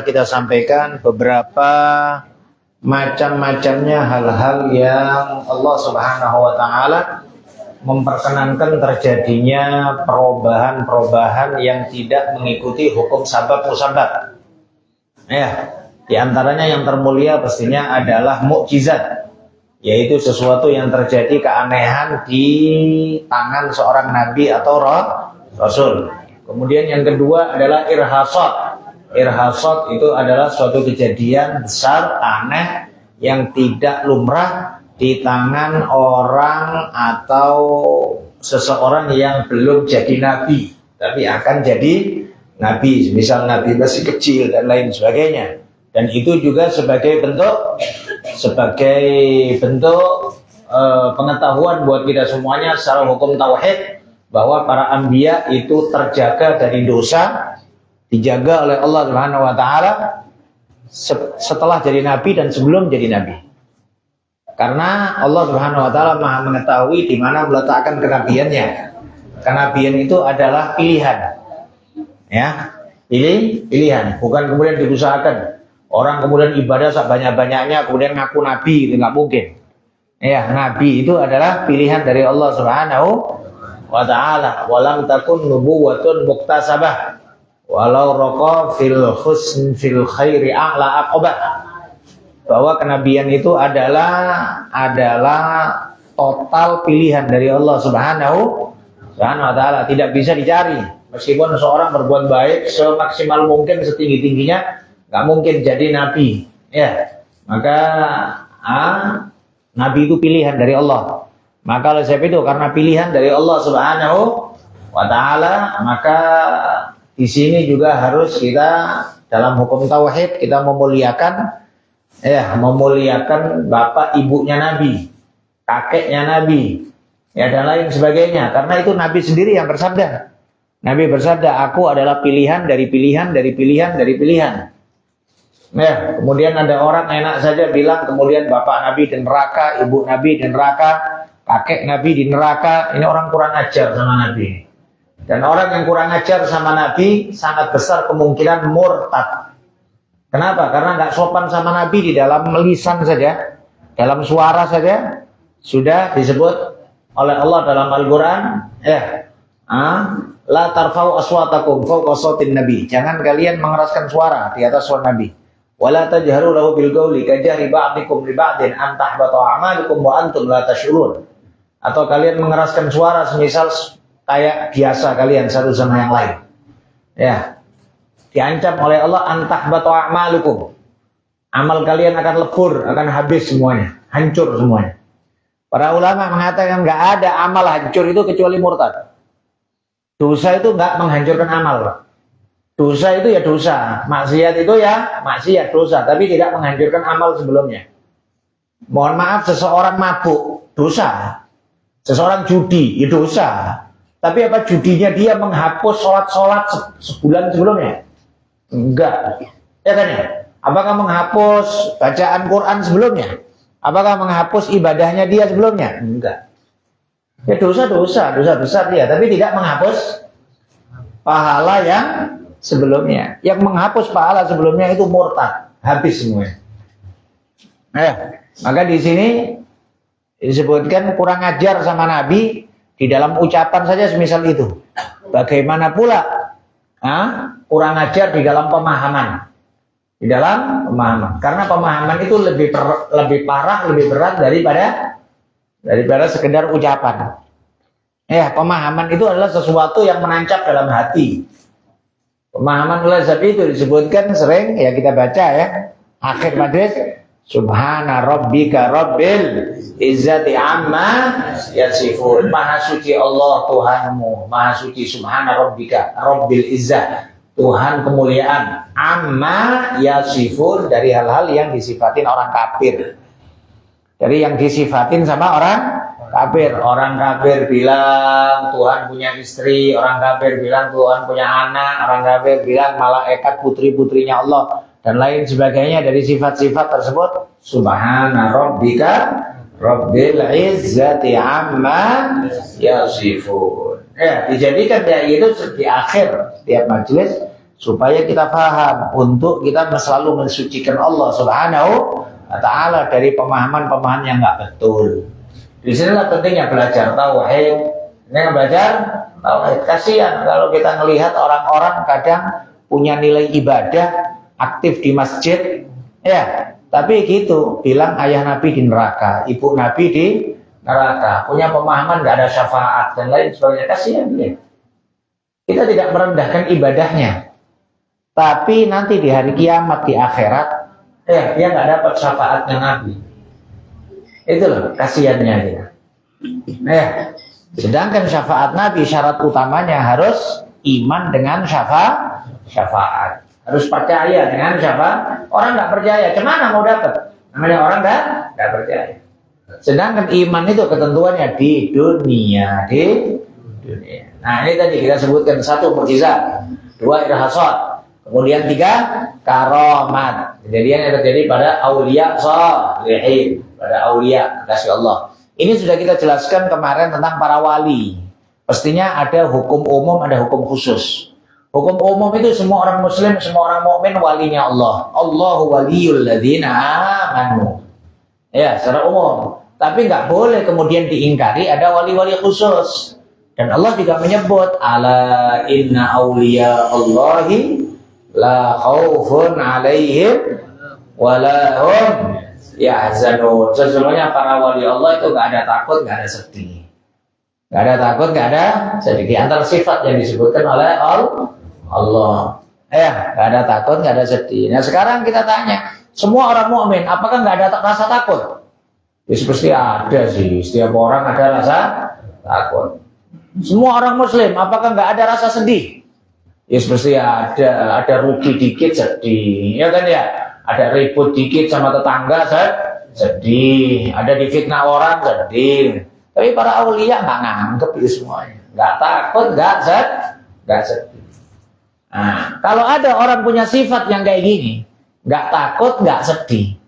kita sampaikan beberapa macam-macamnya hal-hal yang Allah Subhanahu wa Ta'ala memperkenankan terjadinya perubahan-perubahan yang tidak mengikuti hukum sabab musabab. Ya, di antaranya yang termulia pastinya adalah mukjizat, yaitu sesuatu yang terjadi keanehan di tangan seorang nabi atau rasul. Kemudian yang kedua adalah irhasat. Irhasat itu adalah suatu kejadian besar, aneh, yang tidak lumrah di tangan orang atau seseorang yang belum jadi nabi, tapi akan jadi nabi, misal nabi masih kecil dan lain sebagainya. Dan itu juga sebagai bentuk pengetahuan buat kita semuanya secara hukum tauhid, bahwa para anbiya itu terjaga dari dosa, dijaga oleh Allah Subhanahu wa Ta'ala setelah jadi nabi dan sebelum jadi nabi. Karena Allah Subhanahu wa Ta'ala Maha mengetahui di mana meletakkan kenabiannya. Kenabian itu adalah pilihan. Ya, pilihan, bukan kemudian diusahakan. Orang kemudian ibadah sebanyak-banyaknya kemudian ngaku nabi, itu nggak mungkin. Ya, nabi itu adalah pilihan dari Allah Subhanahu wa Ta'ala. Walam takun nubuwatun muktasabah walau raqa fil husn fil khairi a'la aqbah. Bahwa kenabian itu adalah total pilihan dari Allah Subhanahu wa Ta'ala, tidak bisa dicari. Meskipun seorang berbuat baik semaksimal mungkin, setinggi-tingginya, nggak mungkin jadi nabi. Ya, maka nabi itu pilihan dari Allah. Maka oleh sebab itu, karena pilihan dari Allah Subhanahu wa Ta'ala, maka di sini juga harus kita dalam hukum tauhid kita memuliakan bapak ibunya nabi, kakeknya nabi, ya, dan lain sebagainya. Karena itu nabi sendiri yang bersabda. Nabi bersabda, aku adalah pilihan dari pilihan dari pilihan dari pilihan. Ya, kemudian ada orang enak saja bilang kemudian bapak nabi di neraka, ibu nabi di neraka, kakek nabi di neraka. Ini orang kurang ajar sama nabi. Dan orang yang kurang ajar sama nabi sangat besar kemungkinan murtad. Kenapa? Karena nggak sopan sama nabi di dalam lisan saja, dalam suara saja sudah disebut oleh Allah dalam Al-Quran, la tarfa'u aswatakum fawqa sautin nabi. Jangan kalian mengeraskan suara di atas suara nabi. Wala tajharu lahu bil qawli kajari ba'dikum li ba'din an tahbata a'malukum wa antum la tash'urun. Atau kalian mengeraskan suara semisal kayak biasa kalian satu sama yang lain. Ya. Diancam oleh Allah an tahbata a'malukum. Amal kalian akan lebur, akan habis semuanya, hancur semuanya. Para ulama mengatakan nggak ada amal hancur itu kecuali murtad. Dosa itu nggak menghancurkan amal. Dosa itu ya dosa, maksiat itu ya maksiat, dosa, tapi tidak menghancurkan amal sebelumnya. Mohon maaf, seseorang mabuk, dosa. Seseorang judi, ya dosa. Tapi apa judinya dia menghapus sholat-sholat sebulan sebelumnya? Enggak. Ya kan ya? Apakah menghapus bacaan Quran sebelumnya? Apakah menghapus ibadahnya dia sebelumnya? Enggak. Ya dosa besar dia, tapi tidak menghapus pahala yang sebelumnya. Yang menghapus pahala sebelumnya itu murtad, habis semuanya. Maka di sini disebutkan kurang ajar sama Nabi di dalam ucapan saja semisal itu. Bagaimana pula kurang ajar di dalam pemahaman. Di dalam pemahaman. Karena pemahaman itu lebih parah, lebih berat daripada sekedar ucapan. Pemahaman itu adalah sesuatu yang menancap dalam hati. Pemahaman oleh sebab itu disebutkan sering ya kita baca ya akhir majlis, Subhana rabbika rabbil izzati amma yasifun. Maha suci Allah Tuhanmu, maha suci. Subhana rabbika rabbil izzah, Tuhan kemuliaan, amma yasifun, dari hal-hal yang disifatin orang kafir. Dari yang disifatin sama orang kafir. Orang kafir bilang Tuhan punya istri, orang kafir bilang Tuhan punya anak, orang kafir bilang malaikat putri-putrinya Allah, dan lain sebagainya dari sifat-sifat tersebut. Subhana rabbika rabbil izzati amma yasifun. Dijadikan ya itu di akhir tiap majelis, supaya kita paham untuk kita selalu mensucikan Allah Subhanahu wa Ta'ala dari pemahaman-pemahaman yang nggak betul. Di sinilah pentingnya belajar tauhid. Ini belajar tauhid. Kasihan kalau kita melihat orang-orang kadang punya nilai ibadah, aktif di masjid, ya, tapi gitu bilang ayah Nabi di neraka, ibu Nabi di neraka, punya pemahaman nggak ada syafaat dan lain sebagainya. Kasihan dia. Kita tidak merendahkan ibadahnya, tapi nanti di hari kiamat di akhirat, ya dia nggak dapat syafaatnya Nabi. Itu loh kasihannya dia. Ya, sedangkan syafaat Nabi syarat utamanya harus iman dengan syafaat. Harus percaya dengan syafaat. Orang nggak percaya, gimana mau dapat? Namanya orang nggak percaya. Sedangkan iman itu ketentuannya di dunia, Nah ini tadi kita sebutkan 1 mukjizat, 2 irhasat, kemudian 3 karomat. Kejadian yang terjadi pada aulia shalihin, pada aulia kasih Allah. Ini sudah kita jelaskan kemarin tentang para wali. Pastinya ada hukum umum, ada hukum khusus. Hukum umum itu semua orang muslim, semua orang mukmin walinya Allah. Allahu waliyul ladzina amanu. Ya, secara umum. Tapi nggak boleh kemudian diingkari ada wali-wali khusus. Dan Allah juga menyebut ala inna awliya Allahi la khaufun alaihim wala hum yahzanun. Sesungguhnya para wali Allah itu nggak ada takut, nggak ada sedih. Nggak ada takut, nggak ada sedih. Di antara sifat yang disebutkan oleh Allah. Nggak ada takut, nggak ada sedih. Nah sekarang kita tanya, semua orang mukmin, apakah nggak ada rasa takut? Ya pasti ada sih. Setiap orang ada rasa takut. Semua orang muslim, apakah nggak ada rasa sedih? Ya pasti ada. Ada rugi dikit sedih, ya kan ya? Ada ribut dikit sama tetangga sedih. Ada difitnah orang sedih. Tapi para aulia nggak nganggep itu semuanya. Nggak takut, nggak sedih. Nah, kalau ada orang punya sifat yang kayak gini, nggak takut, nggak sedih,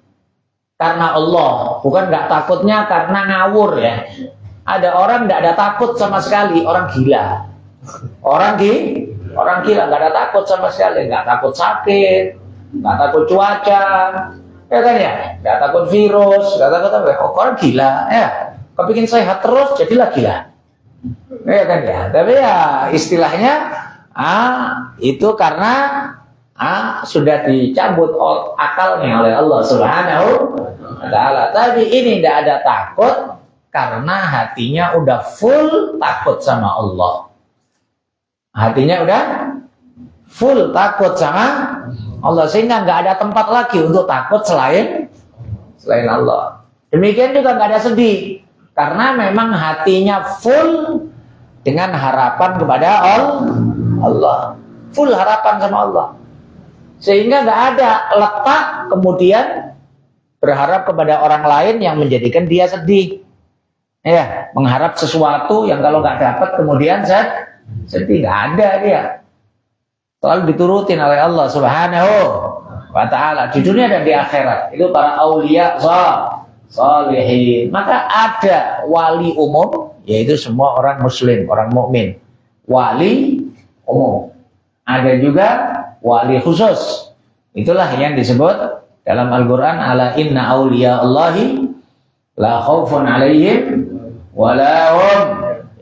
karena Allah, bukan nggak takutnya karena ngawur ya. Ada orang nggak ada takut sama sekali, orang gila. Orang gila nggak ada takut sama sekali, nggak takut sakit, nggak takut cuaca, ya kan ya, nggak takut virus, nggak takut apa. Orang gila, ya. Kepingin sehat terus, jadilah gila, ya kan ya. Tapi ya istilahnya. Itu karena sudah dicabut akalnya oleh Allah Subhanahu wa Ta'ala. Tapi ini tidak ada takut karena hatinya udah full takut sama Allah. Hatinya udah full takut sama Allah, sehingga nggak ada tempat lagi untuk takut selain Allah. Demikian juga nggak ada sedih karena memang hatinya full dengan harapan kepada Allah, full harapan sama Allah, sehingga nggak ada letak kemudian berharap kepada orang lain yang menjadikan dia sedih, ya, mengharap sesuatu yang kalau nggak dapat kemudian sedih, nggak ada dia, selalu diturutin oleh Allah Subhanahu wa Ta'ala di dunia dan di akhirat. Itu para aulia shalihin. Maka ada wali umum, yaitu semua orang muslim, orang mukmin, wali umum. Ada juga wali khusus. Itulah yang disebut dalam Al-Quran ala inna awliya Allahi la khaufun alaihim wa la hum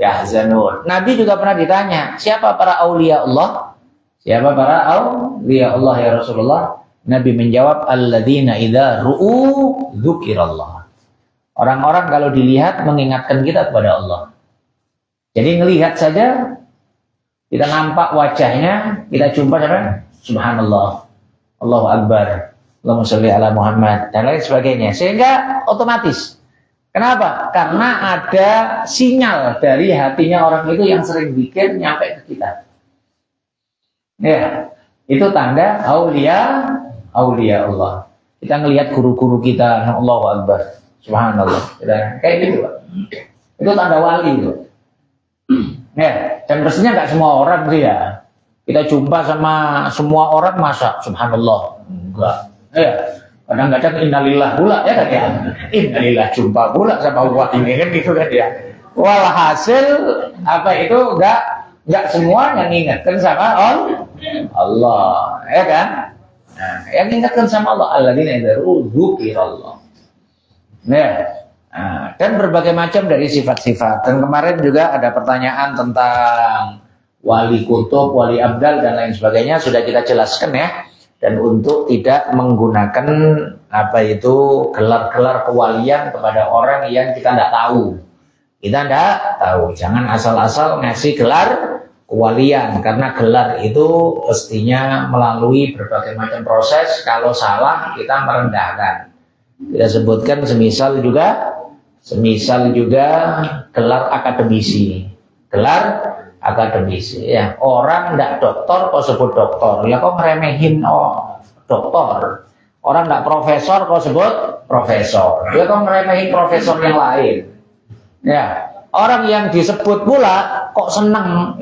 yahzanun. Nabi juga pernah ditanya, siapa para awliya Allah? Siapa para awliya Allah ya Rasulullah? Nabi menjawab, alladzina idza ru'u dzukirallah. Orang-orang kalau dilihat mengingatkan kita kepada Allah. Jadi ngelihat saja, kita nampak wajahnya, kita jumpa dengan subhanallah, Allahu Akbar, Allahumma sholli ala Muhammad, dan lain sebagainya. Sehingga otomatis. Kenapa? Karena ada sinyal dari hatinya orang itu yang sering bikin nyampe ke kita. Ya, itu tanda aulia Allah. Kita ngelihat guru-guru kita, Allahu Akbar, subhanallah. Kayak gitu, Pak. Itu tanda wali itu. Ya, dan pastinya nggak semua orang sih ya. Kita jumpa sama semua orang masa subhanallah. Enggak. Ya, kadang-kadang innalillah pula ya kan ya. Innalillah jumpa pula sama Allah ini kan gitu kan ya. Walhasil apa itu enggak semua yang ingatkan sama Allah, ya kan? Nah, yang ingatkan sama Allah, alladzina idza dzukirallah. Nah, dan berbagai macam dari sifat-sifat. Dan kemarin juga ada pertanyaan tentang wali kutub, wali abdal dan lain sebagainya sudah kita jelaskan ya. Dan untuk tidak menggunakan apa itu gelar-gelar kewalian kepada orang yang kita tidak tahu. Kita tidak tahu. Jangan asal-asal ngasih gelar kewalian, karena gelar itu pastinya melalui berbagai macam proses. Kalau salah kita merendahkan. Kita sebutkan semisal juga gelar akademisi. Gelar akademisi ya. Orang tidak doktor kok sebut doktor. Ya kok ngeremehin doktor. Orang tidak profesor kok sebut profesor. Ya kok ngeremehin profesor yang lain. Ya. Orang yang disebut pula kok senang,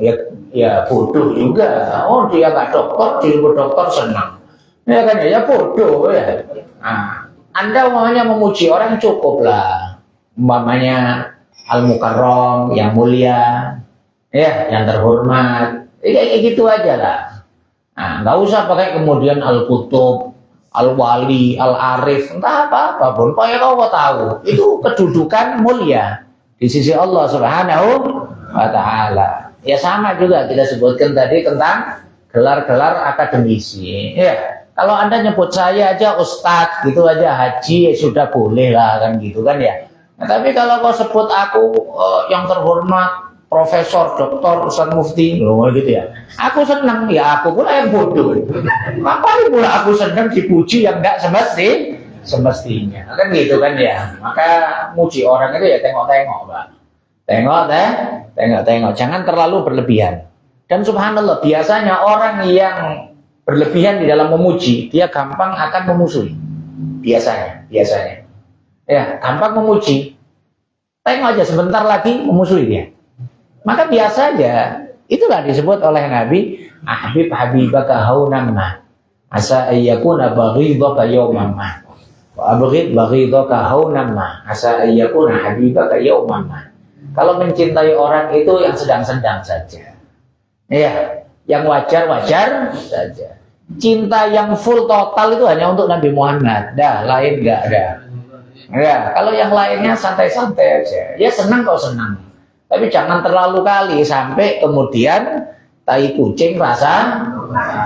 ya bodoh juga. Oh dia nggak dokter, disebut dokter senang. Ya kan ya bodoh ya. Nah, Anda umpamanya memuji orang cukup lah. Umpamanya Al-Mukarram yang mulia, ya yang terhormat. Kayak gitu aja lah. Nah, nggak usah pakai kemudian Al-Kutub, Al-Wali, Al-Arif, entah apa-apa pun. Pokoknya kau tahu itu kedudukan mulia di sisi Allah Subhanahu wa Ta'ala. Ya sama juga kita sebutkan tadi tentang gelar-gelar akademisi. Ya, kalau Anda nyebut saya aja ustadz gitu aja, haji ya sudah boleh lah kan gitu kan ya. Nah, tapi kalau kau sebut aku yang terhormat, profesor, doktor, ustadz mufti, loh gitu ya. Aku senang, ya aku pula yang bodoh. Ngapain pula aku senang dipuji yang enggak semestinya kan gitu kan ya. Maka muji orang itu ya tengok-tengok Pak, tengok-tengok, jangan terlalu berlebihan. Dan subhanallah biasanya orang yang berlebihan di dalam memuji dia gampang akan memusuhi. Biasanya ya gampang memuji, tengok aja sebentar lagi memusuhi dia. Maka biasa aja, itulah disebut oleh Nabi habibaka haunamma asa ayyakuna baghidaka yawmamma wa abghid baghidaka haunamma asa ayyakuna habibaka yawmamma. Kalau mencintai orang itu yang sedang-sedang saja, ya, yang wajar-wajar saja. Cinta yang full total itu hanya untuk Nabi Muhammad, lain enggak ada. Ya, kalau yang lainnya santai-santai aja, ya senang kau senang, tapi jangan terlalu kali sampai kemudian tai kucing rasa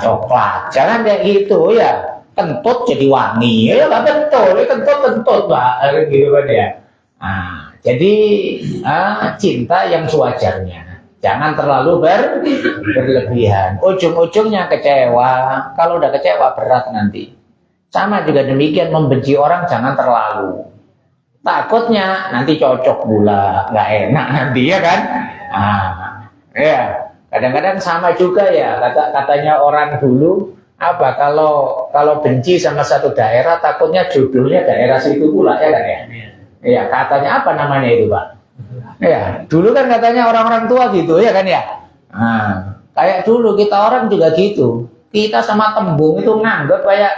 coklat. Jangan kayak gitu ya. Kentut jadi wangi, ya nggak kentut Pak, gitu kan ya. Nah, jadi cinta yang sewajarnya, jangan terlalu berlebihan. Ujung-ujungnya kecewa. Kalau udah kecewa berat nanti. Sama juga demikian membenci orang jangan terlalu. Takutnya nanti cocok pula, nggak enak nanti ya kan. Ya kadang-kadang sama juga ya katanya orang dulu. Apa kalau benci sama satu daerah takutnya jodohnya daerah situ pula ya kan ya. Ya katanya apa namanya itu Pak? Ya dulu kan katanya orang-orang tua gitu ya kan ya. Kayak dulu kita orang juga gitu. Kita sama tembung itu nganggap kayak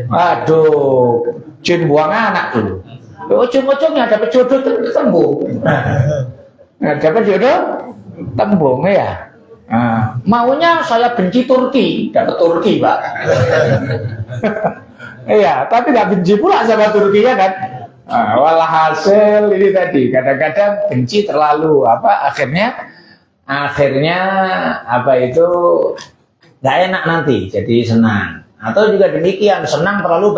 aduh jin buang anak dulu. Ujung-ujungnya dapat jodoh tembung. Dapat jodoh tembung ya. Maunya saya benci Turki, dapat Turki Pak. Iya, tapi nggak benci pula sama Turki ya kan. Walhasil ini tadi kadang-kadang benci terlalu akhirnya apa itu nggak enak nanti, jadi senang. Atau juga demikian, senang terlalu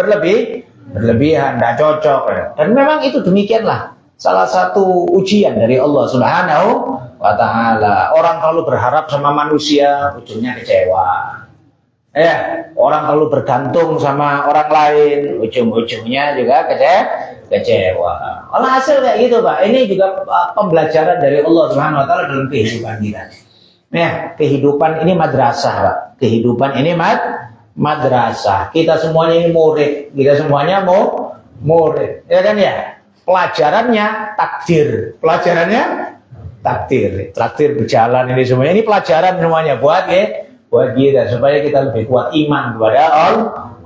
berlebihan, nggak cocok. Dan memang itu demikianlah. Salah satu ujian dari Allah Subhanahu wa Ta'ala. Orang kalau berharap sama manusia, ujungnya kecewa. Orang kalau bergantung sama orang lain, ujung-ujungnya juga kecewa. Alhasil kayak gitu Pak. Ini juga pembelajaran dari Allah Subhanahu wa Ta'ala dalam kehidupan kita. Kehidupan ini madrasah Pak. Kehidupan ini madrasah. Kita semuanya ini murid. Kita semuanya mau murid. Ya kan ya? Pelajarannya takdir. Takdir berjalan ini semuanya. Ini pelajaran semuanya buat kita supaya kita lebih kuat iman kepada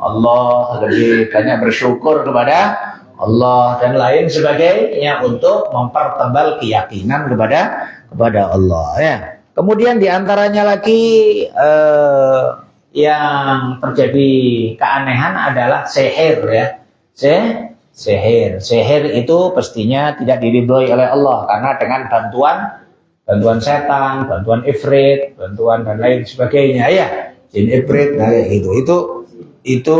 Allah, lebih banyak bersyukur kepada Allah dan lain sebagainya untuk mempertebal keyakinan kepada Allah ya. Kemudian diantaranya lagi yang terjadi keanehan adalah sihir ya. Sihir itu pastinya tidak diridhoi oleh Allah karena dengan bantuan setan, bantuan ifrit, bantuan dan lain sebagainya ya. Jin ifrit, nah itu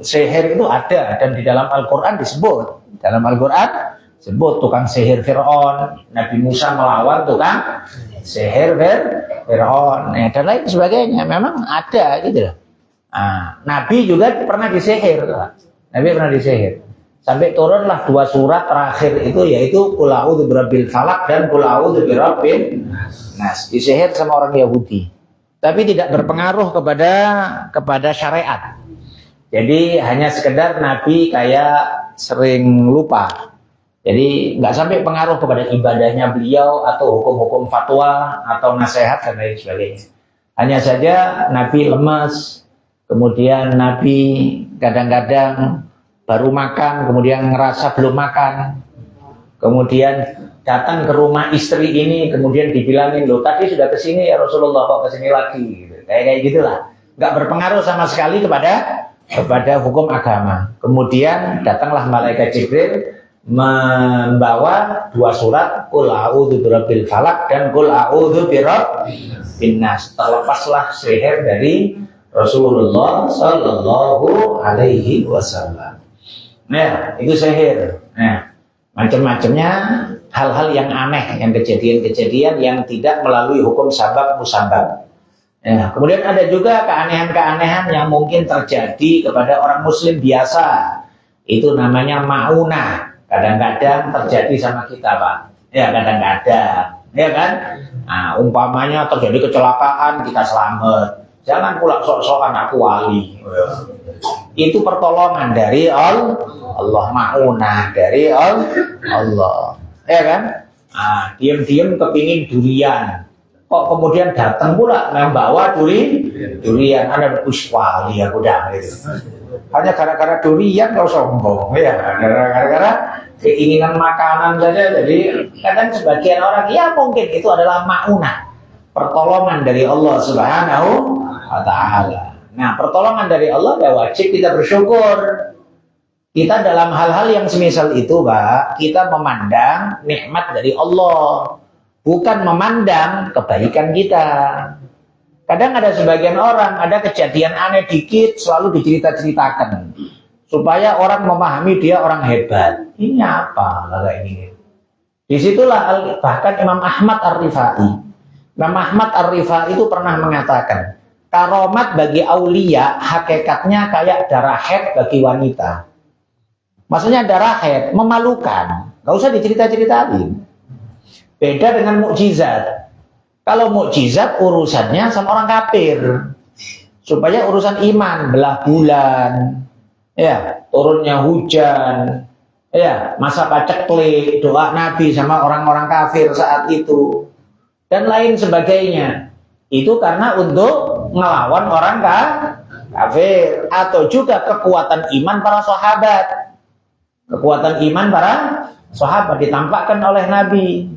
sihir itu ada dan di dalam Al-Qur'an disebut. Dalam Al-Qur'an sebut tukang sihir Fir'aun, Nabi Musa melawan tukang sihir Fir'aun ya, dan lain sebagainya. Memang ada gitu loh. Nabi juga pernah disihir. Nabi pernah disihir. Sampai turunlah 2 surat terakhir itu, yaitu Qul a'udzu birabbil falaq dan Qul a'udzu birabbin nas. Disihir sama orang Yahudi. Tapi tidak berpengaruh kepada syariat. Jadi hanya sekedar Nabi kayak sering lupa. Jadi nggak sampai pengaruh kepada ibadahnya beliau atau hukum-hukum fatwa atau nasihat dan lain sebagainya. Hanya saja Nabi lemas, kemudian Nabi kadang-kadang baru makan, kemudian ngerasa belum makan, kemudian datang ke rumah istri ini, kemudian dibilangin, loh tadi sudah kesini ya Rasulullah, kok kesini lagi, gitu. Kayak gitulah, nggak berpengaruh sama sekali kepada hukum agama. Kemudian datanglah malaikat Jibril membawa 2 surat Qul a'udzu birabbil falaq dan Qul a'udzu birabbin nas. Terlepaslah sihir dari Rasulullah sallallahu alaihi wasallam. Nah, itu sihir. Nah, macam-macamnya hal-hal yang aneh, yang kejadian-kejadian yang tidak melalui hukum sabab musabab. Nah, kemudian ada juga keanehan-keanehan yang mungkin terjadi kepada orang muslim biasa. Itu namanya maunah. Kadang-kadang terjadi sama kita, Pak. Ya, kadang-kadang. Ya kan? Nah, umpamanya terjadi kecelakaan, kita selamat. Jangan pula sok-sokan aku wali. Itu pertolongan dari Allah, maunah dari Allah. Ya kan? Nah, diam-diam kepingin durian. Kok kemudian datang pula membawa durian. Ada wali aku dah gitu. Hanya gara-gara durian kau sombong, ya. Gara-gara keinginan makanan saja. Jadi kadang sebagian orang ya mungkin itu adalah maunah, pertolongan dari Allah Subhanahu wa Ta'ala. Nah, pertolongan dari Allah ya wajib kita bersyukur. Kita dalam hal-hal yang semisal itu, Pak, kita memandang nikmat dari Allah, bukan memandang kebaikan kita. Kadang ada sebagian orang, ada kejadian aneh dikit selalu dicerita-ceritakan supaya orang memahami dia orang hebat. Ini apa? Kayak ini. Disitulah bahkan Imam Ahmad Ar-Rifai. Imam Ahmad Ar-Rifai itu pernah mengatakan, karomat bagi aulia hakikatnya kayak darah haid bagi wanita. Maksudnya darah haid memalukan, nggak usah dicerita-ceritain. Beda dengan mukjizat. Kalau mukjizat urusannya sama orang kafir, supaya urusan iman, belah bulan, ya turunnya hujan, ya masa paceklik, doa Nabi sama orang-orang kafir saat itu, dan lain sebagainya. Itu karena untuk ngelawan orang kafir, atau juga kekuatan iman para sahabat. Kekuatan iman para sahabat ditampakkan oleh Nabi.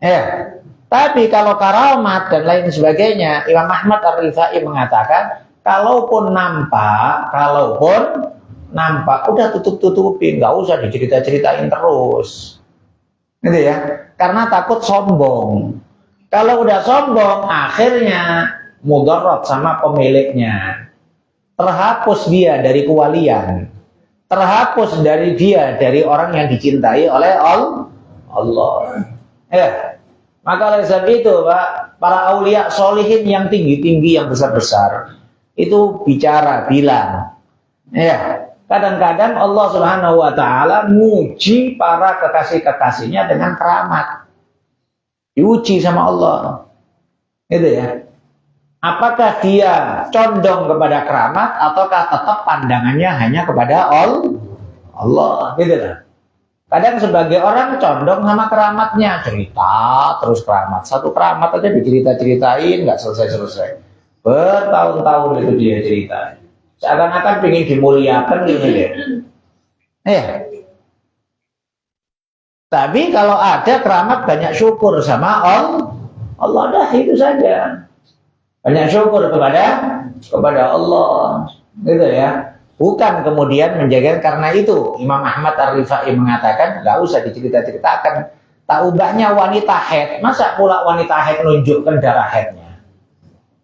Ya. Tapi kalau karamat dan lain sebagainya, Imam Ahmad Ar-Rifai mengatakan, kalaupun nampak, udah tutup-tutupin, nggak usah dicerita-ceritain terus, gitu ya. Karena takut sombong. Kalau udah sombong, akhirnya mudarat sama pemiliknya, terhapus dia dari kewalian, terhapus dari dia dari orang yang dicintai oleh Allah. Ya. Maka oleh sebab itu, Pak, para aulia solihin yang tinggi-tinggi, yang besar-besar, itu bilang, ya, kadang-kadang Allah Subhanahu wa Ta'ala muji para kekasih-kekasihnya dengan keramat. Diuji sama Allah. Gitu ya. Apakah dia condong kepada keramat ataukah tetap pandangannya hanya kepada Allah? Gitu lah. Kadang sebagai orang condong sama keramatnya, cerita terus keramat. Satu keramat aja dicerita-ceritain, nggak selesai-selesai. Bertahun-tahun itu dia cerita. Seakan-akan pengen dimuliakan gitu deh. Tapi kalau ada keramat banyak syukur sama Allah dah itu saja. Banyak syukur kepada Allah. Gitu ya. Bukan kemudian menjaga, karena itu Imam Ahmad Ar-Rifai mengatakan nggak usah dicerita-ceritakan. Tak ubahnya wanita haid, masa pula wanita haid menunjukkan darah haidnya?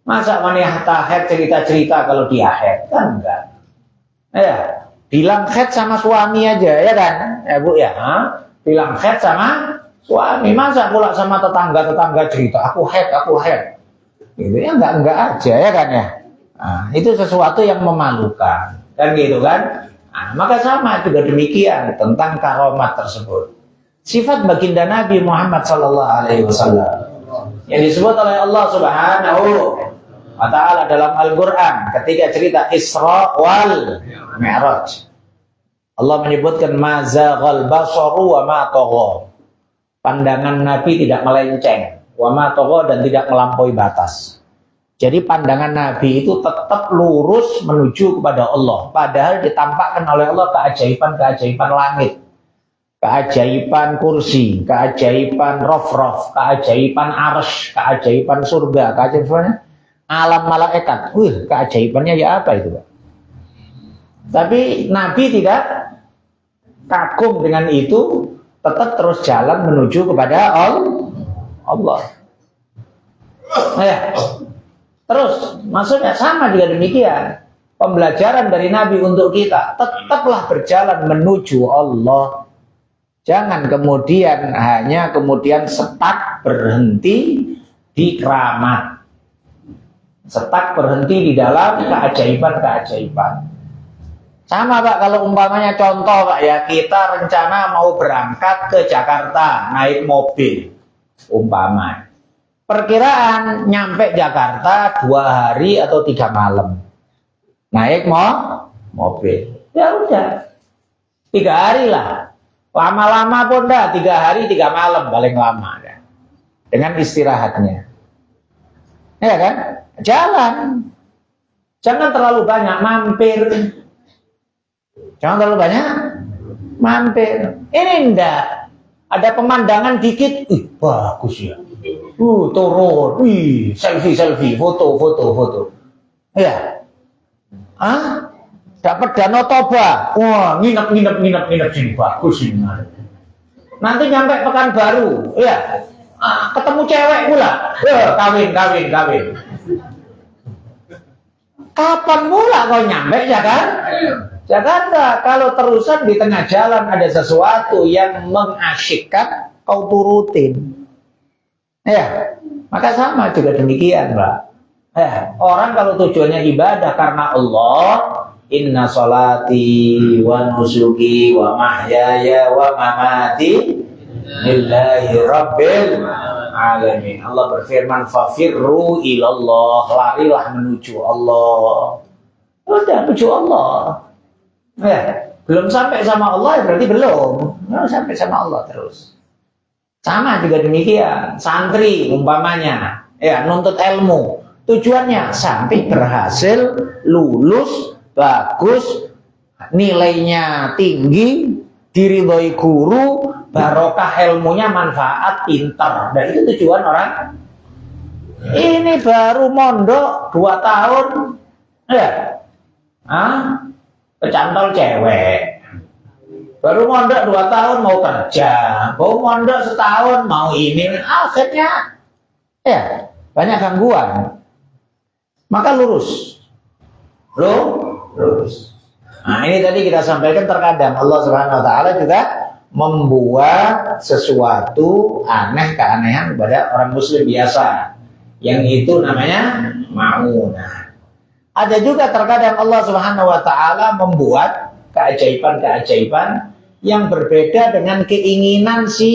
Masa wanita haid cerita-cerita kalau dia haid? Kan enggak. Ya, bilang haid sama suami aja, ya kan? Ya Bu ya, bilang haid sama suami, masa pula sama tetangga-tetangga cerita aku haid. Gitu ya, enggak aja, ya kan ya? Nah, itu sesuatu yang memalukan. Kan gitu kan? Nah, maka sama juga demikian tentang karomat tersebut. Sifat baginda Nabi Muhammad SAW yang disebut oleh Allah Subhanahu wa Ta'ala dalam Al-Quran ketika cerita Isra wal Mi'raj. Allah menyebutkan ma zaghal basaru wa ma tagha. Pandangan Nabi tidak melenceng, wa ma tagha, dan tidak melampaui batas. Jadi pandangan Nabi itu tetap lurus menuju kepada Allah. Padahal ditampakkan oleh Allah keajaiban-keajaiban langit, keajaiban kursi, keajaiban rof-rof, keajaiban arsy, keajaiban surga, keajaiban alam malaikat. Keajaibannya ya apa itu, Pak? Tapi Nabi tidak kagum dengan itu, tetap terus jalan menuju kepada Allah. Ya. Terus, maksudnya sama juga demikian. Pembelajaran dari Nabi untuk kita, tetaplah berjalan menuju Allah. Jangan kemudian hanya stuck berhenti di keramat. Stuck berhenti di dalam keajaiban-keajaiban. Sama Pak, kalau umpamanya contoh Pak ya, kita rencana mau berangkat ke Jakarta naik mobil. Umpama. Perkiraan nyampe Jakarta 2 hari atau 3 malam. Naik mobil. Ya udah. 3 hari lah. Lama-lama pun dah 3 hari 3 malam paling lama dah. Dengan istirahatnya. Ya kan? Jalan. Jangan terlalu banyak mampir. Jangan terlalu banyak mampir. Ini enggak. Ada pemandangan dikit. Bagus ya. Turun. Selfie, foto. Ya. Dapat Danau Toba. Wah, nginep sini, bagus ini. Nanti nyampe Pekanbaru, ya. Ketemu cewek pula. Kawin. Kapan pula kau nyampe, ya kan? Jakarta. Kalau terusan di tengah jalan ada sesuatu yang mengasyikkan, kau turutin. Ya, maka sama juga demikian, Pak. Ya, orang kalau tujuannya ibadah karena Allah, inna sholati wa nusuki wa mahyaya wa mamati lillahi rabbil alamin. Allah berfirman, fafirru ilallah, larilah menuju Allah. Udah menuju Allah. Ya, belum sampai sama Allah berarti belum. Sampai sama Allah terus. Sama juga demikian, santri umpamanya, ya nuntut ilmu, tujuannya sampai berhasil, lulus, bagus, nilainya tinggi, diridhoi guru, barokah ilmunya, manfaat, pintar. Dan itu tujuan orang. Ini baru mondok 2 tahun, ya, kecantol cewek. Baru mondok 2 tahun mau kerja, baru mondok setahun mau ini, akhirnya ya banyak gangguan. Maka lurus. Nah, ini tadi kita sampaikan, terkadang Allah Subhanahu wa Ta'ala juga membuat sesuatu aneh, keanehan kepada orang muslim biasa, yang itu namanya ma'unah. Ada juga terkadang Allah Subhanahu wa Ta'ala membuat keajaiban-keajaiban yang berbeda dengan keinginan si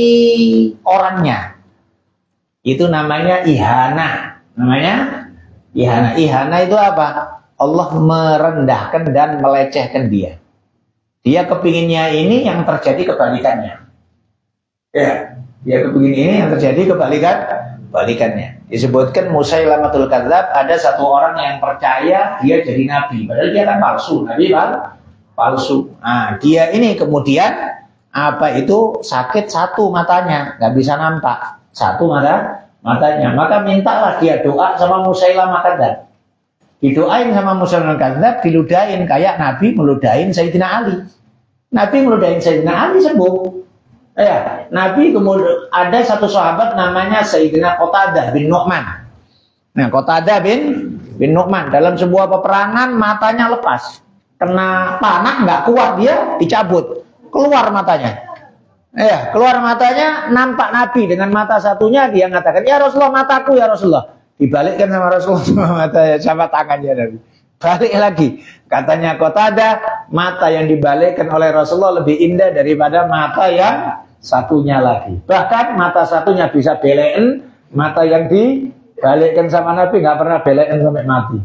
orangnya. Itu namanya ihana. Ihana itu apa? Allah merendahkan dan melecehkan dia. Dia kepinginnya ini, yang terjadi kebalikannya. Ya, dia kepingin ini, yang terjadi kebalikannya. Disebutkan Musailamatul Kadzdzab, ada satu orang yang percaya dia jadi nabi, padahal dia kan palsu, nabi palsu. Nah, dia ini kemudian sakit satu matanya, nggak bisa nampak, satu matanya. Maka mintalah dia doa sama Musailamah Kadzdzab. Didoain sama Musailamah Kadzdzab, diludahin kayak Nabi meludahin Sayyidina Ali. Nabi meludahin Sayyidina Ali sembuh. Ya, Nabi kemudian ada satu sahabat namanya Sayyidina Qatadah bin Nu'man. Nah, Qatadah bin Nu'man dalam sebuah peperangan matanya lepas. Kena panah nggak kuat dia dicabut. Keluar matanya. Ya, keluar matanya nampak Nabi dengan mata satunya dia mengatakan, "Ya Rasulullah, mataku ya Rasulullah." Dibalikkan sama Rasulullah sama matanya sama tangannya Nabi. Balik lagi. Katanya Qatadah, mata yang dibalikkan oleh Rasulullah lebih indah daripada mata yang satunya lagi. Bahkan mata satunya bisa belein, mata yang dibalikkan sama Nabi nggak pernah belein sampai mati.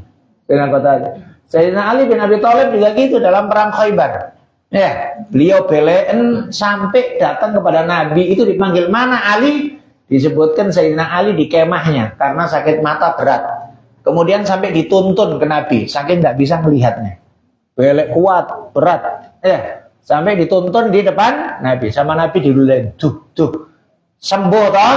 Dengan Qatadah. Sayyidina Ali bin Abi Thalib juga gitu dalam perang Khaybar. Ya, beliau belein sampai datang kepada Nabi itu dipanggil mana Ali? Disebutkan Sayyidina Ali di kemahnya karena sakit mata berat. Kemudian sampai dituntun ke Nabi, saking nggak bisa melihatnya. Belek kuat, berat. Ya, sampai dituntun di depan Nabi. Sama Nabi dilulain. Tuh. Sembuh toh?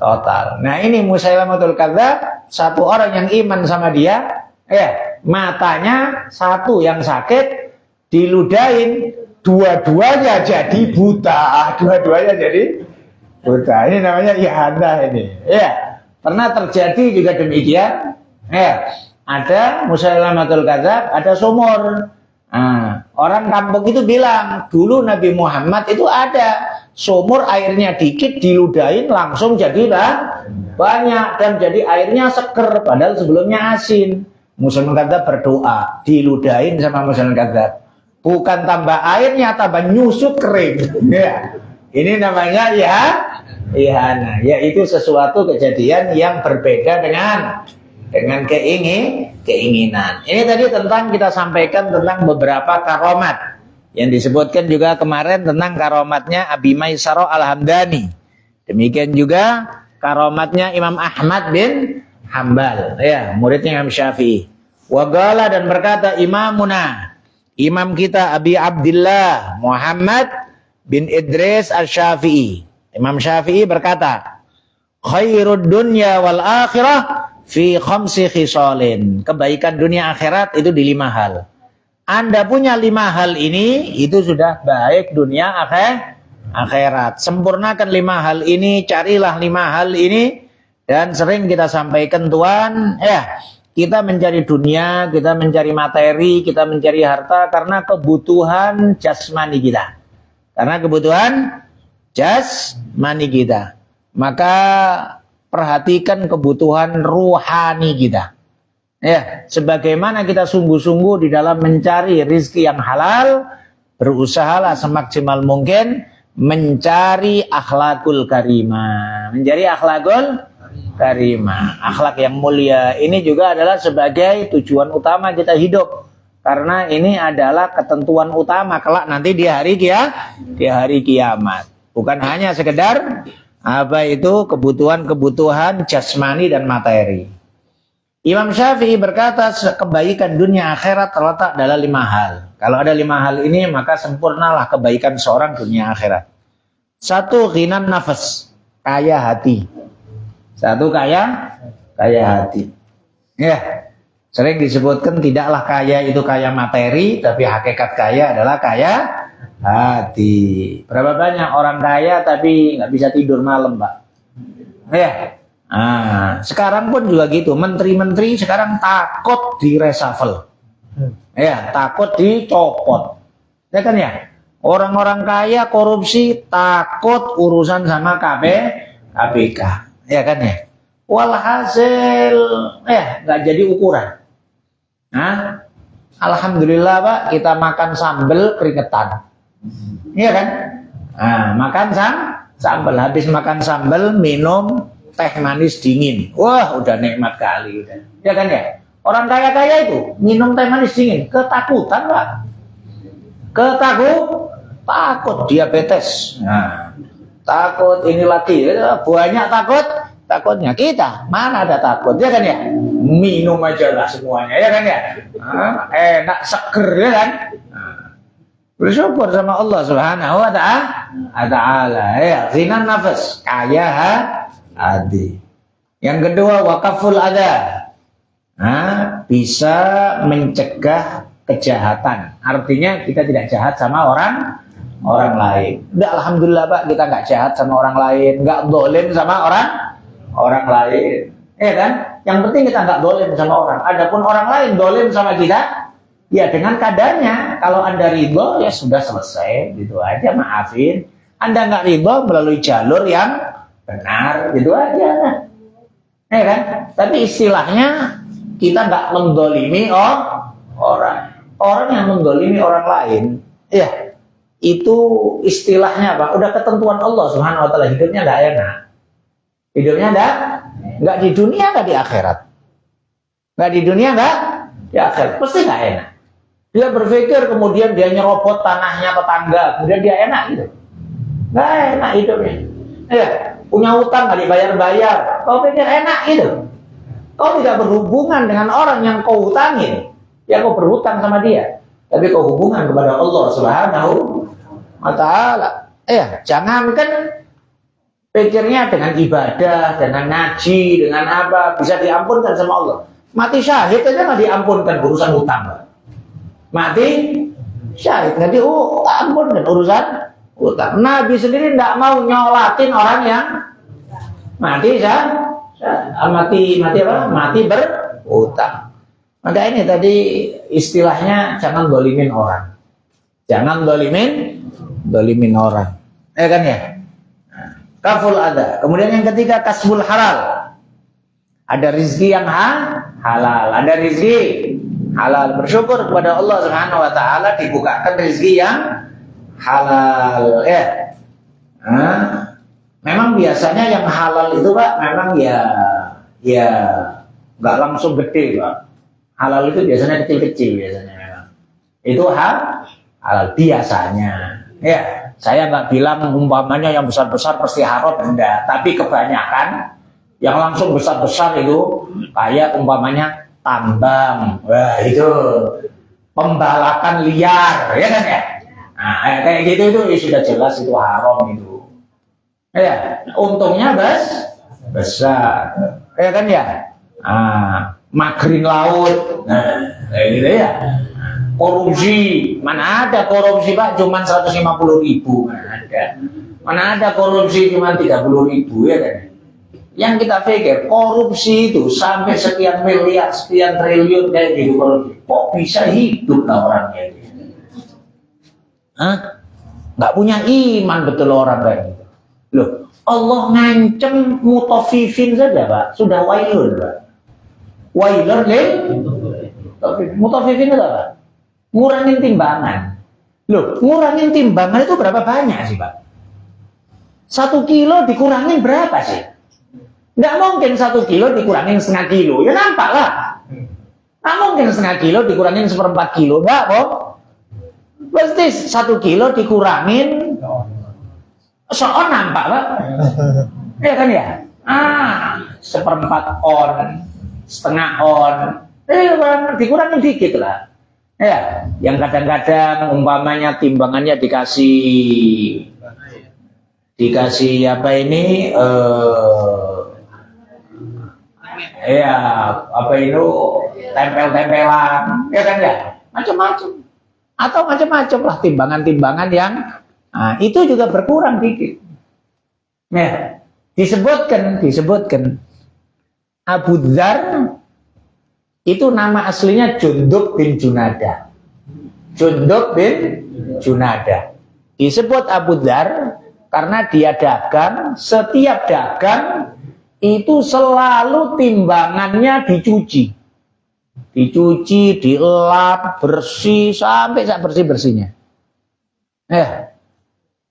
Total. Nah ini Musailamatul Kadzdzab, satu orang yang iman sama dia. Ya, matanya satu yang sakit, diludahin. Dua-duanya jadi buta. Dua-duanya jadi buta. Ini namanya ihanah ini. Ya, pernah terjadi juga demikian. Ya, ada Musailamatul Kadzdzab, ada sumur. Nah, orang kampung itu bilang, dulu Nabi Muhammad itu ada sumur airnya dikit diludahin langsung jadilah banyak dan jadi airnya seger padahal sebelumnya asin. Musailamatul Kadzdzab berdoa, diludahin sama Musailamatul Kadzdzab. Bukan tambah airnya, tambah nyusut kering. Ya. Ini namanya ihanah, yaitu sesuatu kejadian yang berbeda dengan keinginan. Ini tadi tentang kita sampaikan tentang beberapa karomat yang disebutkan juga kemarin tentang karomatnya Abi Maisarah Al-Hamdani. Demikian juga karomatnya Imam Ahmad bin Hambal, ya, muridnya Imam Syafi'i. Wagala dan berkata imamuna, imam kita Abi Abdillah Muhammad bin Idris Al-Syafi'i. Imam Syafi'i berkata, khairud dunya wal akhirah fi khamsi khisalin. Kebaikan dunia akhirat itu di 5 hal. Anda punya 5 hal ini, itu sudah baik dunia akhirat. Sempurnakan 5 hal ini, carilah 5 hal ini. Dan sering kita sampaikan Tuhan, ya, kita mencari dunia, kita mencari materi, kita mencari harta karena kebutuhan jasmani kita. Karena kebutuhan jasmani kita. Maka perhatikan kebutuhan ruhani kita. Ya, sebagaimana kita sungguh-sungguh di dalam mencari rizki yang halal, berusahalah semaksimal mungkin mencari akhlakul karimah. Mencari akhlakul karimah, akhlak yang mulia. Ini juga adalah sebagai tujuan utama kita hidup. Karena ini adalah ketentuan utama kelak nanti di hari kiamat. Bukan hanya sekedar kebutuhan jasmani dan materi. Imam Syafi'i berkata kebaikan dunia akhirat terletak dalam 5 hal. Kalau ada 5 hal ini maka sempurnalah kebaikan seorang dunia akhirat. 1, ghinan nafas, kaya hati. 1, kaya hati. Ya, sering disebutkan tidaklah kaya itu kaya materi, tapi hakikat kaya adalah kaya hati. Berapa banyak orang kaya tapi nggak bisa tidur malam, Pak? Ya. Nah, sekarang pun juga gitu. Menteri-menteri sekarang takut di reshuffle. Ya, takut dicopot. Ya kan ya? Orang-orang kaya korupsi takut urusan sama KPK. Ya kan ya? Walhasil nggak jadi ukuran. Nah, alhamdulillah Pak, kita makan sambal keringetan. Iya kan? Nah, makan sambal, habis makan sambal minum teh manis dingin. Wah, udah nikmat kali udah. Ya kan ya? Orang kaya-kaya itu minum teh manis dingin, ketakutan Pak. Takut diabetes. Nah, takut ini lagi, banyak takutnya. Kita mana ada takut, ya kan ya? Minum aja lah semuanya, ya kan ya? Enak seger, ya kan? Bersyukur sama Allah Subhanahu wa ta'ala. Ya, ghinan nafas, kaya hati. Yang kedua, wakaful adha. Nah, bisa mencegah kejahatan. Artinya kita tidak jahat sama orang lain. Udah, alhamdulillah Pak, kita nggak jahat sama orang lain, nggak dolim sama orang lain. Ya kan? Yang penting kita nggak dolim sama orang. Adapun orang lain dolim sama kita, ya dengan kadarnya. Kalau Anda ridho, ya sudah selesai, gitu aja, maafin. Anda nggak ridho melalui jalur yang benar, gitu aja. Ya kan? Tapi istilahnya kita nggak mendolimi orang. Orang yang mendolimi orang lain, ya itu istilahnya apa? Udah ketentuan Allah Subhanahu Wa Taala, hidupnya nggak enak. Hidupnya nggak di dunia, nggak di akhirat. Nggak di dunia, nggak di akhirat. Pasti nggak enak. Dia berpikir kemudian dia nyerobot tanahnya tetangga, kemudian dia enak gitu. Nggak enak hidupnya. Ya, punya utang nggak dibayar-bayar. Kau pikir enak gitu? Kau tidak berhubungan dengan orang yang kau utangin. Ya kau berhutang sama dia, tapi kau hubungan kepada Allah Subhanahu Wa Taala. Jangankan pikirnya dengan ibadah, dengan ngaji, dengan apa bisa diampunkan sama Allah. Mati syahid aja nggak diampunkan urusan hutang. Mati syahid nggak diampunkan urusan hutang. Nabi sendiri tidak mau nyolatin orang yang mati berhutang. Maka ini tadi istilahnya jangan dolimin orang. Jangan dolimin orang. Kan ya? Kaful ada. Kemudian yang ketiga kasbul halal. Ada rizki yang halal. Ada rizki halal. Bersyukur kepada Allah Subhanahu Wa Taala dibukakan rizki yang halal. Memang biasanya yang halal itu Pak, memang ya nggak langsung gede Pak. Halal itu biasanya kecil-kecil biasanya memang. Itu halal biasanya. Ya, saya nggak bilang umpamanya yang besar-besar pasti haram, enggak. Tapi kebanyakan yang langsung besar-besar itu kayak umpamanya tambang, wah itu pembalakan liar, ya kan ya. Nah, kayak gitu itu ya sudah jelas itu haram itu. Ya, untungnya besar, ya kan ya. Magrin laut, kayak gitu ya. Korupsi, mana ada korupsi Pak cuma 150.000, mana ada korupsi cuma 30.000, ya kan. Yang kita pikir korupsi itu sampai sekian miliar, sekian triliun kayak gitu korupsi, kok bisa hidup lah orangnya gitu. Nggak punya iman betul orang kayak gitu. Loh, Allah ngancem mutafifin saja Pak, sudah wailun Pak. Wailun mutafifin itu apa? Ngurangin timbangan. Loh, ngurangin timbangan itu berapa banyak sih Pak? 1 kilo dikurangin berapa sih? Nggak mungkin 1 kilo dikurangin setengah kilo. Ya nampak lah. Nggak mungkin setengah kilo dikurangin 1/4 kilo. Nggak kok. Pasti 1 kilo dikurangin seon nampak Pak. Ya kan ya? 1/4 on, setengah on. Dikurangin dikit lah. Ya, yang kadang-kadang umpamanya timbangannya dikasih apa ini tempel-tempelan, ya kan ya, macam-macam atau macam-macam lah timbangan-timbangan yang itu juga berkurang dikit. Ya, disebutkan Abu Dzar itu nama aslinya Jundub bin Junadah. Jundub bin Junadah. Disebut Abu Dzar karena dia dagang, setiap dagang itu selalu timbangannya dicuci. Dicuci, dielap, bersih, sampai bersih-bersihnya.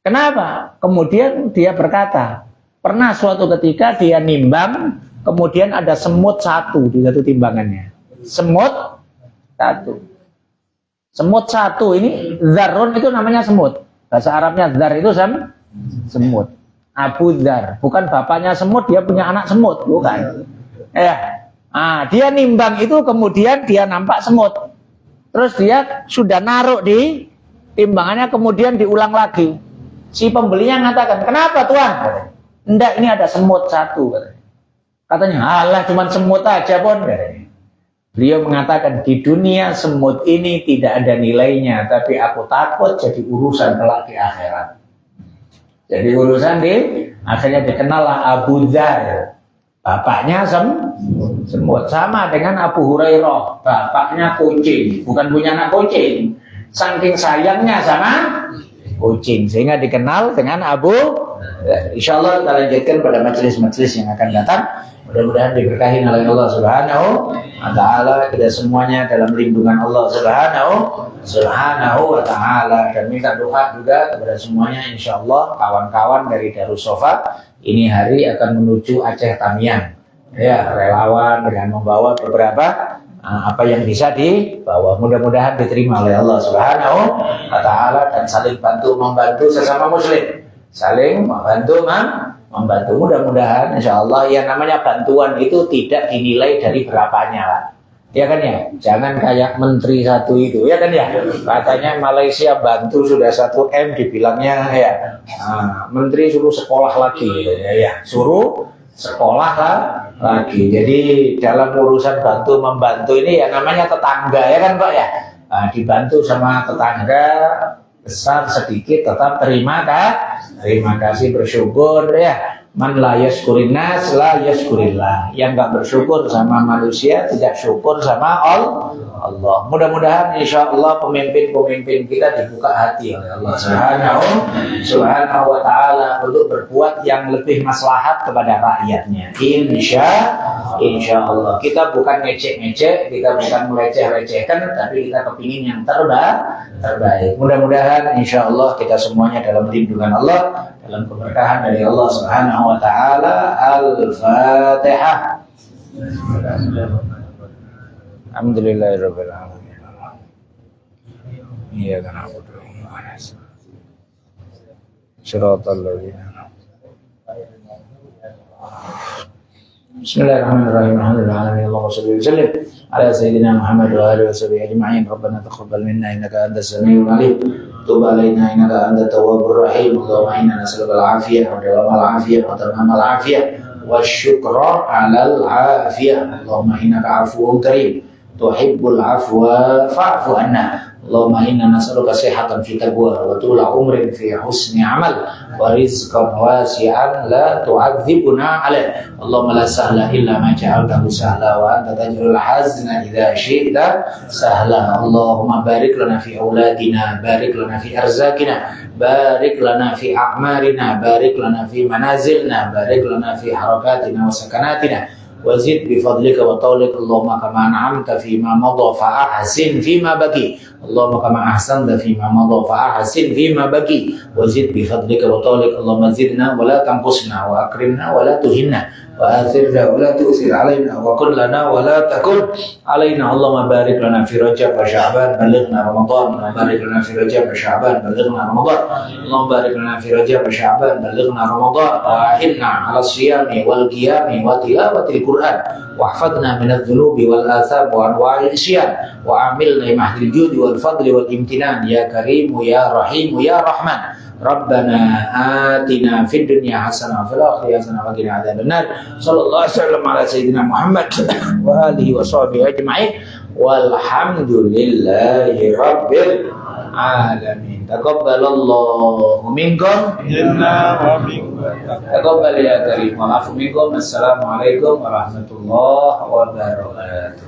Kenapa? Kemudian dia berkata, pernah suatu ketika dia nimbang, kemudian ada semut 1 di satu timbangannya. Semut 1 ini Zarun itu namanya semut. Bahasa Arabnya Zar itu semut. Abu Dzar, bukan bapaknya semut, dia punya anak semut, bukan. Dia nimbang itu kemudian dia nampak semut. Terus dia sudah naruh di timbangannya, kemudian diulang lagi. Si pembelinya mengatakan, "Kenapa Tuan?" "Enggak, ini ada semut 1." Katanya, alah cuman semut aja pun. Beliau mengatakan, di dunia semut ini tidak ada nilainya, tapi aku takut jadi urusan kelak di akhirat. Jadi urusan di akhirnya dikenallah Abu Dzar. Bapaknya semut, sama dengan Abu Hurairah, bapaknya kucing, bukan punya anak kucing, saking sayangnya sama kucing sehingga dikenal dengan Abu. Insya Allah kita lanjutkan pada majelis-majelis yang akan datang. Mudah-mudahan diberkahi oleh Allah Subhanahu wa Ta'ala, kita semuanya dalam lindungan Allah Subhanahu wa Ta'ala, dan minta doa juga kepada semuanya. Insya Allah kawan-kawan dari Darus Sofa ini hari akan menuju Aceh Tamiang, ya, relawan dengan membawa beberapa apa yang bisa dibawa. Mudah-mudahan diterima oleh Allah Subhanahu wa Ta'ala dan saling bantu membantu sesama muslim, saling membantu. Mudah-mudahan insya Allah yang namanya bantuan itu tidak dinilai dari berapanya lah, ya kan ya. Jangan kayak menteri satu itu, ya kan ya, katanya Malaysia bantu sudah 1 M dibilangnya ya, menteri suruh sekolah lagi ya, suruh sekolah lagi. Jadi dalam urusan bantu membantu ini ya namanya tetangga, ya kan Pak ya, dibantu sama tetangga besar sedikit tetap terima kasih, bersyukur ya. Man la yashkurin nas la yashkurillah. Yang enggak bersyukur sama manusia tidak syukur sama Allah. Mudah-mudahan insya Allah pemimpin-pemimpin kita dibuka hati oleh Allah Subhanahu wa Ta'ala untuk berbuat yang lebih maslahat kepada rakyatnya. Insya Allah. Kita bukan ngecek-ngecek, kita bukan meleceh-lecehkan, tapi kita kepingin yang terbaik. Mudah-mudahan insya Allah kita semuanya dalam lindungan Allah, dalam keberkahan dari Allah Subhanahu wa Ta'ala. Al-Fatihah. Alhamdulillahirabbil alamin. Iyyaka na'budu wa iyyaka nasta'in. Shiratal ladzina Bismillahirrahmanirrahim. Alhamdulillahi Allahumma shalli wa sallim ala sayyidina Muhammad wa alihi washabihi ajma'in. Rabbana taqabbal minna innaka antas samiul alim. Tub alaina innaka antat tawwabur rahim. Allahumma inna nas'aluka al-'afiyah wa dawamal 'afiyah wa tamamal 'afiyah wa syukra 'alal 'afiyah. Allahumma innaka 'afuwwun karim tuhibbul 'afwa fa'fu anna. Allahumma inna nas'aluka sihhatan fi taqwa wa tula umrin fi husni amal wa rizqan wasi'an la tu'adzibuna alaih. Allahumma la sahla illa ma ja'altahu sahla wa anta taj'alul hazna idza syi'ta sahla. Allahumma barik lana fi auladina, barik lana fi arzakina, barik lana fi a'marina, barik lana fi manazilna, barik lana fi harakatina wa sakanatina. وزد بفضلك وطولك اللهم كما أنعمت فيما مضى فأحسن فيما بقي. اللهم كما أحسنت فيما مضى فأحسن فيما بقي. وزد بفضلك وطولك اللهم زدنا ولا تنقصنا وأكرمنا ولا تهنا وآثرنا ولا تؤثر علينا وكن لنا ولا تكن علينا. اللهم بارك لنا في رجب وشعبان بلغنا رمضان. وبارك لنا في رجب وشعبان بلغنا رمضان. اللهم بارك لنا في رجب وشعبان بلغنا رمضان وأعنا على الصيام والقيام وتلاوة القرآن واحفظنا من الذنوب والآثام وأنواع العصيان وعاملنا بمحض الجود والفضل والامتنان يا كريم يا رحيم يا رحمن. ربنا آتنا في الدنيا حسنة وفي الآخرة حسنة وقنا عذاب النار. صلى الله عليه وسلم على سيدنا محمد وآله وصحبه أجمعين والحمد لله رب العالمين. تقبل الله منكم إنا ومنكم تقبل يا كريم والعفو منكم. السلام عليكم ورحمة الله وبركاته.